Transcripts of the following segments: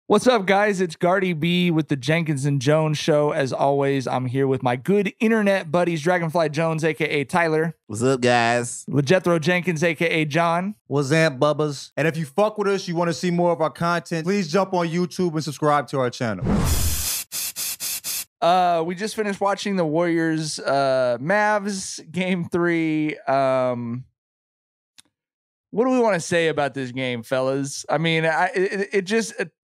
What's up, guys? It's Gardy B with the Jenkins and Jonez show. As always, I'm here with my good internet buddies, Dragonfly Jones, a.k.a. Tyler. What's up, guys? With Jethro Jenkins, a.k.a. John. What's up, bubbas? And if you fuck with us, you want to see more of our content, please jump on YouTube and subscribe to our channel. We just finished watching the Warriors-Mavs Game 3. What do we want to say about this game, fellas? I mean,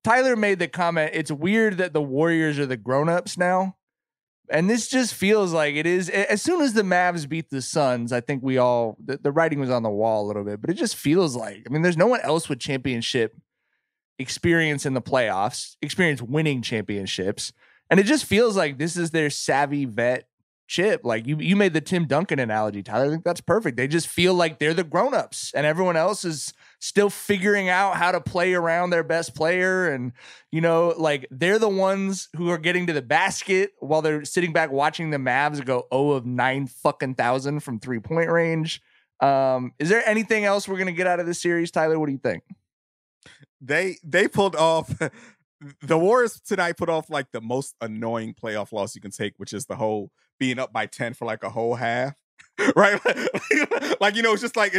Tyler made the comment, it's weird that the Warriors are the grown-ups now. And this just feels like it is. As soon as the Mavs beat the Suns, I think the writing was on the wall a little bit, but it just feels like, I mean, there's no one else with championship experience in the playoffs, experience winning championships. And it just feels like this is their savvy vet chip. Like you made the Tim Duncan analogy, Tyler. I think that's perfect. They just feel like they're the grown-ups and everyone else is still figuring out how to play around their best player. And, like they're the ones who are getting to the basket while they're sitting back watching the Mavs go 0 of 9,000 from 3-point range. Is there anything else we're going to get out of this series, Tyler? What do you think? They pulled off the Warriors tonight put off like the most annoying playoff loss you can take, which is the whole being up by 10 for like a whole half. Right? It's just like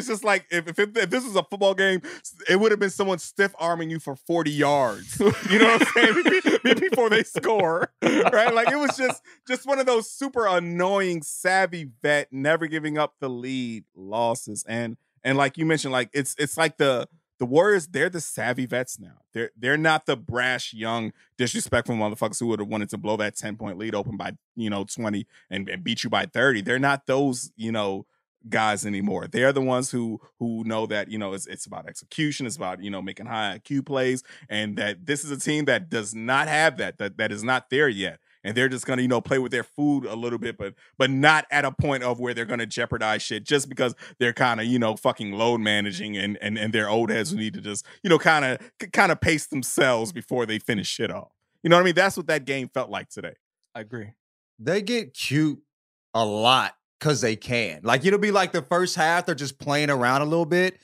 if this was a football game, it would have been someone stiff arming you for 40 yards. You know what I'm saying? Before they score. Right? Like it was just one of those super annoying, savvy vet, never giving up the lead losses. And like you mentioned, like it's like the Warriors, they're the savvy vets now. They're not the brash, young, disrespectful motherfuckers who would have wanted to blow that 10-point lead open by, 20 and beat you by 30. They're not those, guys anymore. They're the ones who know that, it's about execution. It's about, making high IQ plays. And that this is a team that does not have that is not there yet. And they're just going to, play with their food a little bit, but not at a point of where they're going to jeopardize shit just because they're kind of, fucking load managing and they're old heads who need to just, kind of pace themselves before they finish shit off. You know what I mean? That's what that game felt like today. I agree. They get cute a lot because they can. Like, it'll be like the first half, they're just playing around a little bit.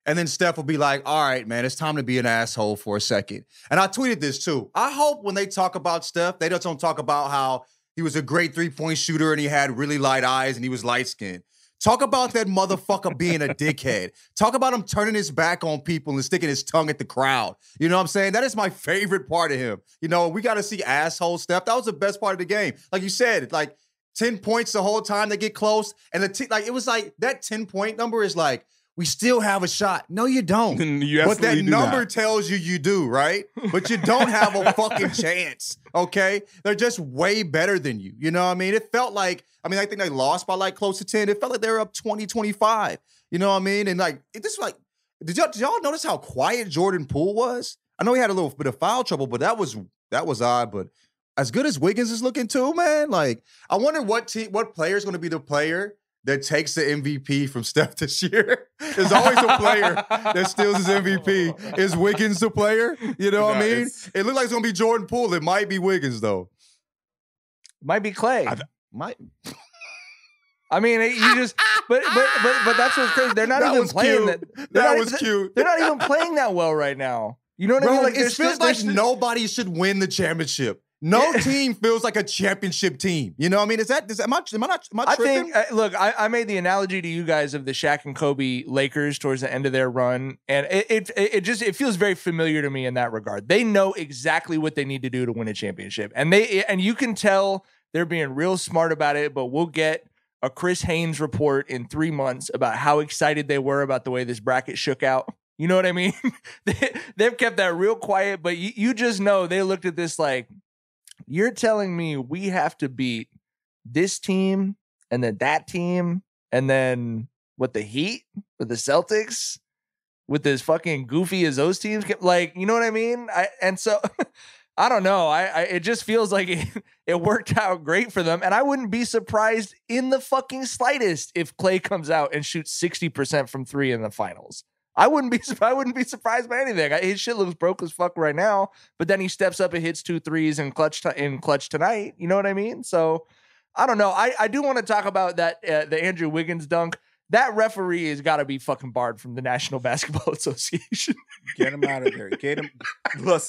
And then Steph will be like, all right, man, it's time to be an asshole for a second. And I tweeted this too. I hope when they talk about Steph, they just don't talk about how he was a great three-point shooter and he had really light eyes and he was light-skinned. Talk about that motherfucker being a dickhead. Talk about him turning his back on people and sticking his tongue at the crowd. You know what I'm saying? That is my favorite part of him. We got to see asshole Steph. That was the best part of the game. Like you said, like 10 points the whole time they get close. And it was like that 10-point number is like, we still have a shot. No, you don't. But that number tells you do, right? But you don't have a fucking chance, okay? They're just way better than you. You know what I mean? It felt like, I think they lost by like close to 10. It felt like they were up 20, 25. You know what I mean? And like, did y'all notice how quiet Jordan Poole was? I know he had a little bit of foul trouble, but that was odd. But as good as Wiggins is looking too, man, like, I wonder what player is going to be the player that takes the MVP from Steph this year. There's always a player that steals his MVP. Is Wiggins the player? You know what I mean? It looks like it's going to be Jordan Poole. It might be Wiggins, though. Might be Clay. Might. I mean, you just, but that's what's crazy. They're not even playing that. That was cute. They're not even playing that well right now. You know what I mean? Like, it feels like nobody should win the championship. No team feels like a championship team. You know what I mean? Am I tripping? I think, I made the analogy to you guys of the Shaq and Kobe Lakers towards the end of their run. And it feels very familiar to me in that regard. They know exactly what they need to do to win a championship. And you can tell they're being real smart about it, but we'll get a Chris Haynes report in 3 months about how excited they were about the way this bracket shook out. You know what I mean? They've kept that real quiet, but you just know they looked at this like, you're telling me we have to beat this team and then that team and then what, the Heat with the Celtics with as fucking goofy as those teams, like, you know what I mean? And so I don't know. It just feels like it worked out great for them. And I wouldn't be surprised in the fucking slightest if Clay comes out and shoots 60% from 3 in the finals. I wouldn't be surprised by anything. His shit looks broke as fuck right now, but then he steps up and hits 2 threes in clutch tonight. You know what I mean? So I don't know. I do want to talk about that the Andrew Wiggins dunk. that referee has got to be fucking barred from the National Basketball Association. Get him out of there. Get him.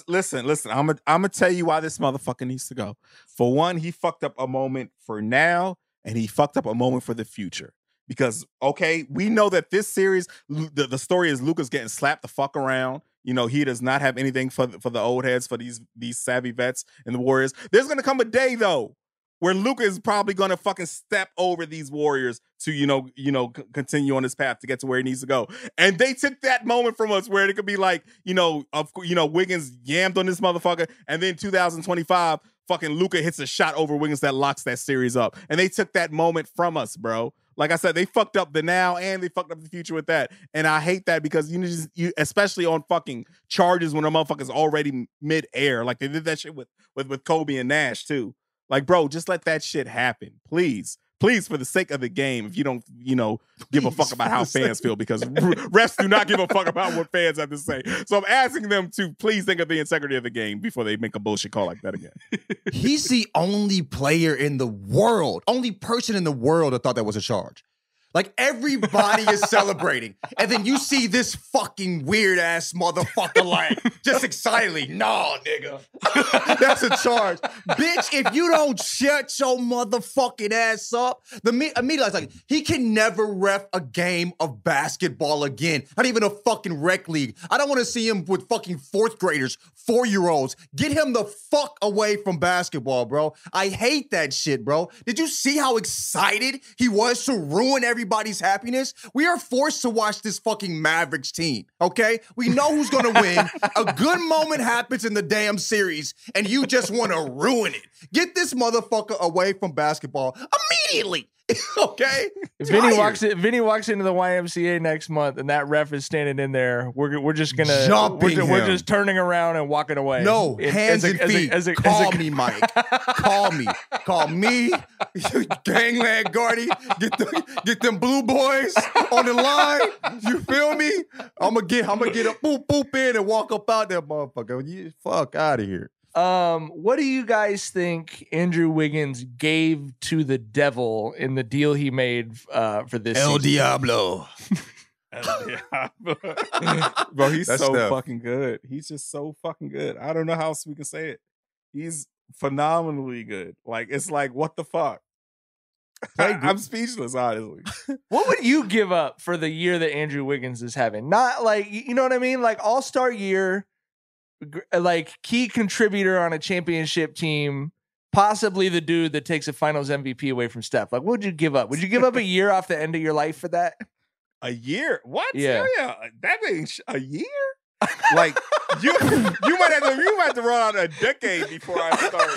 Listen. I'm gonna tell you why this motherfucker needs to go. For one, he fucked up a moment for now, and he fucked up a moment for the future. Because, okay, we know that this series, the story is Luka's getting slapped the fuck around. You know, he does not have anything for the old heads, for these savvy vets and the Warriors. There's going to come a day, though, where Luka is probably going to fucking step over these Warriors to, continue on his path to get to where he needs to go. And they took that moment from us where it could be like, Wiggins yammed on this motherfucker, and then 2025, fucking Luka hits a shot over Wiggins that locks that series up. And they took that moment from us, bro. Like I said, they fucked up the now and they fucked up the future with that. And I hate that because you especially on fucking charges when a motherfucker's already mid-air. Like they did that shit with Kobe and Nash too. Like, bro, just let that shit happen. Please, for the sake of the game, if you don't, give a fuck about how fans feel, because refs do not give a fuck about what fans have to say. So I'm asking them to please think of the integrity of the game before they make a bullshit call like that again. He's the only player in the world, only person in the world that thought that was a charge. Like, everybody is celebrating. And then you see this fucking weird-ass motherfucker, like, just excitedly, nah, nigga. That's a charge. Bitch, if you don't shut your motherfucking ass up, immediately I was like, he can never ref a game of basketball again. Not even a fucking rec league. I don't want to see him with fucking fourth graders, 4-year-olds. Get him the fuck away from basketball, bro. I hate that shit, bro. Did you see how excited he was to ruin everybody's happiness? We are forced to watch this fucking Mavericks team, okay? We know who's gonna win. A good moment happens in the damn series, and you just want to ruin it. Get this motherfucker away from basketball immediately. Okay? If Vinny walks into the YMCA next month and that ref is standing in there, we're just gonna we're just turning around and walking away. No, hands and feet. Call me, Mike. Call me. Gangland Guardy. Get them blue boys on the line. You feel me? I'm gonna get a boop in and walk up out there, motherfucker. You fuck out of here. What do you guys think Andrew Wiggins gave to the devil in the deal he made for this El season? Diablo. Bro, he's That's so Steph. fucking good. He's just so fucking good. I don't know how else we can say it. He's phenomenally good. Like, it's like, what the fuck? I'm speechless, honestly. What would you give up for the year that Andrew Wiggins is having? Not like, you know what I mean? Like all-star year, like key contributor on a championship team, possibly the dude that takes a finals MVP away from Steph. Like, what would you give up? Would you give up a year off the end of your life for that? A year? What? Yeah. That ain't a year? Like you might have to run out a decade before I start,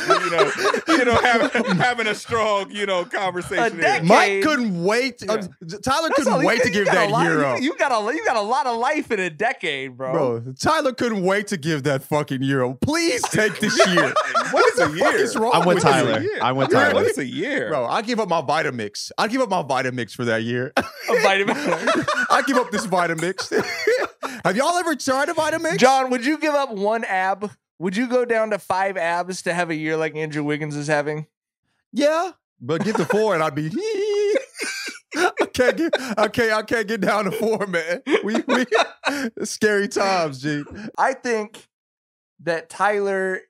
having a strong, conversation. Mike couldn't wait. Yeah. Tyler couldn't wait to give that year up. You got a lot of life in a decade, bro. Tyler couldn't wait to give that fucking year up. Please take this year. What is a year? Is wrong I'm with with Tyler. you? I'm with Tyler. What is a year? Bro, I give up my Vitamix. I give up my Vitamix for that year. A vitamin. I give up this Vitamix. Have y'all ever tried a Vitamix? John, would you give up one ab? Would you go down to 5 abs to have a year like Andrew Wiggins is having? Yeah, but get to 4 and I'd be. I can't get down to 4, man. We scary times, G. I think that Tyler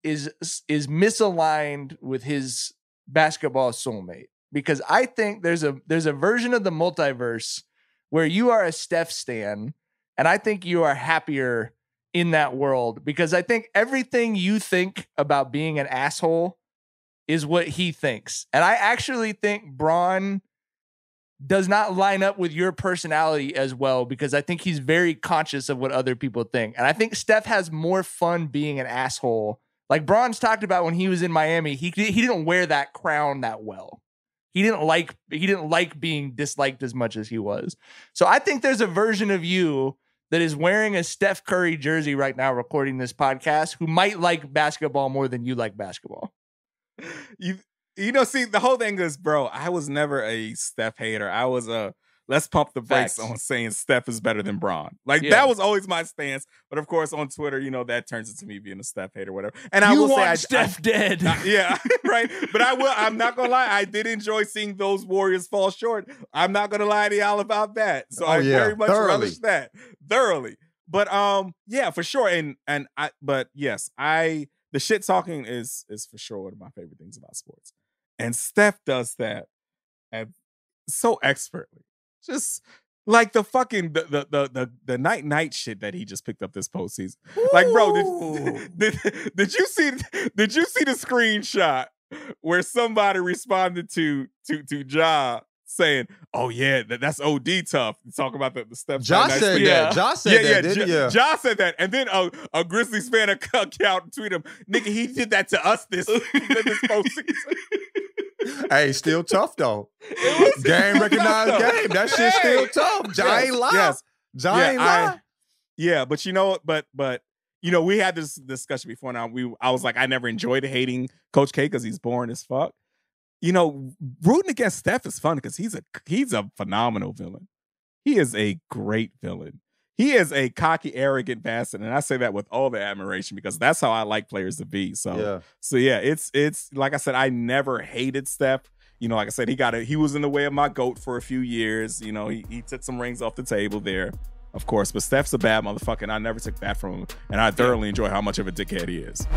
is misaligned with his basketball soulmate, because I think there's a version of the multiverse where you are a Steph stan, and I think you are happier in that world, because I think everything you think about being an asshole is what he thinks. And I actually think Bron does not line up with your personality as well, because I think he's very conscious of what other people think. And I think Steph has more fun being an asshole. Like Bron's talked about when he was in Miami, he didn't wear that crown that well. He didn't like being disliked as much as he was. So I think there's a version of you that is wearing a Steph Curry jersey right now, recording this podcast, who might like basketball more than you like basketball. See, the whole thing is, bro, I was never a Steph hater. I was a let's pump the brakes Facts. on saying Steph is better than Bron. Like Yeah. that was always my stance. But of course, on Twitter, that turns into me being a Steph hater, or whatever. And I You will say, want Steph dead. yeah, right. But I'm not gonna lie. I did enjoy seeing those Warriors fall short. I'm not gonna lie to y'all about that. So I very much relish that thoroughly. But yeah, for sure. But yes, the shit talking is for sure one of my favorite things about sports. And Steph does that and so expertly. Just like the fucking the night shit that he just picked up this postseason. Ooh. Like, bro, did you see the screenshot where somebody responded to Ja saying, "Oh yeah, that's OD tough." Talk about the Steph. Josh said that. Josh said that. Josh said that, and then a Grizzlies fan account tweeted him, "Nigga, he did that to us this postseason." Hey, still tough though. Game recognized game. That shit's still tough. Ja ain't lie. Yes. Ja ain't lie. Yeah, but we had this discussion before. Now I was like, I never enjoyed hating Coach K because he's boring as fuck. Rooting against Steph is fun because he's a phenomenal villain. He is a great villain. He is a cocky, arrogant bastard, and I say that with all the admiration because that's how I like players to be. So yeah, it's like I said, I never hated Steph. Like I said, he was in the way of my GOAT for a few years. He took some rings off the table there, of course. But Steph's a bad motherfucker, and I never took that from him. And I thoroughly enjoy how much of a dickhead he is.